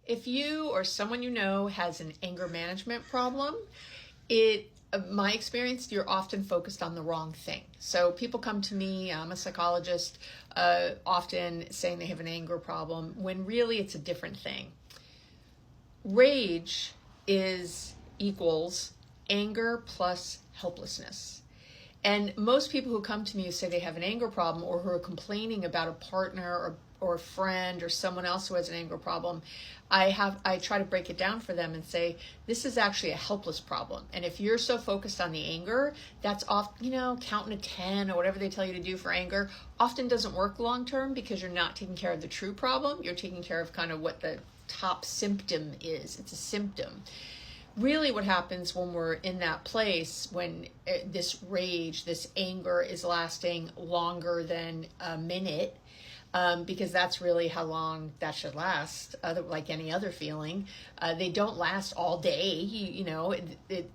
If you or someone you know has an anger management problem, my experience, you're often focused on the wrong thing. So people come to me, I'm a psychologist, often saying they have an anger problem, when really it's a different thing. Rage equals anger plus helplessness. And most people who come to me who say they have an anger problem, or who are complaining about a partner or a friend or someone else who has an anger problem, I try to break it down for them and say, this is actually a helpless problem. And if you're so focused on the anger, that's counting to 10 or whatever they tell you to do for anger, often doesn't work long term, because you're not taking care of the true problem. You're taking care of kind of what the top symptom is. It's a symptom. Really what happens when we're in that place, when this rage, this anger is lasting longer than a minute, because that's really how long that should last, like any other feeling. They don't last all day,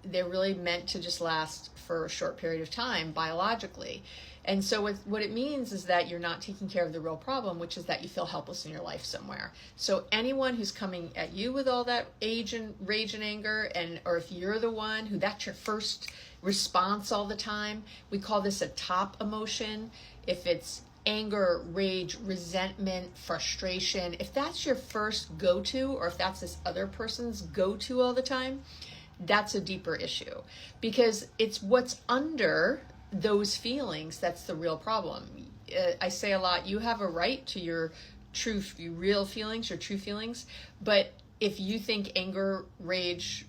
they're really meant to just last for a short period of time biologically. And so what it means is that you're not taking care of the real problem, which is that you feel helpless in your life somewhere. So anyone who's coming at you with all that rage and anger, or if you're the one who that's your first response all the time, we call this a top emotion. If it's anger, rage, resentment, frustration, if that's your first go-to, or if that's this other person's go-to all the time, that's a deeper issue, because it's what's under those feelings that's the real problem. I say a lot, you have a right to your real feelings, your true feelings, but if you think anger, rage,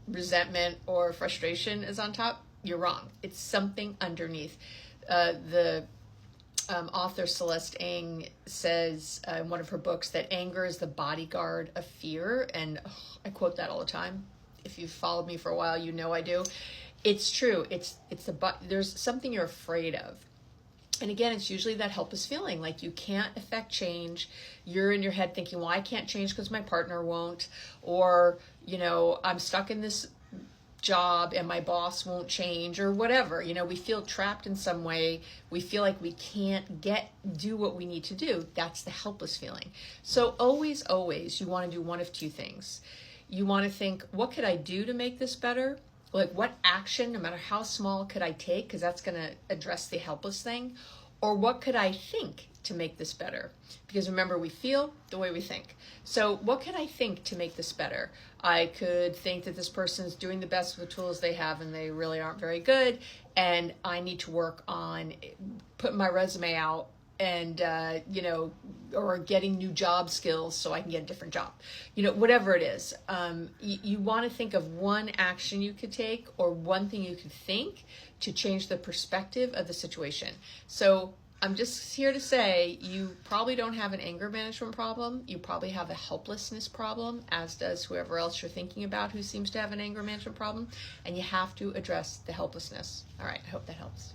resentment, or frustration is on top, you're wrong. It's something underneath. The author Celeste Ng says in one of her books that anger is the bodyguard of fear, and I quote that all the time. If you've followed me for a while, you know I do. It's true. There's something you're afraid of. And again, it's usually that helpless feeling, like you can't affect change. You're in your head thinking, well, I can't change because my partner won't, or, I'm stuck in this job and my boss won't change, or whatever. We feel trapped in some way. We feel like we can't do what we need to do. That's the helpless feeling. So always, you want to do one of two things. You want to think, what could I do to make this better? Like, what action, no matter how small, could I take? Because that's going to address the helpless thing. Or what could I think to make this better? Because remember, we feel the way we think. So what could I think to make this better? I could think that this person's doing the best with the tools they have and they really aren't very good, and I need to work on putting my resume out and, or getting new job skills so I can get a different job. Whatever it is, you want to think of one action you could take, or one thing you could think to change the perspective of the situation. So I'm just here to say, you probably don't have an anger management problem. You probably have a helplessness problem, as does whoever else you're thinking about who seems to have an anger management problem. And you have to address the helplessness. All right, I hope that helps.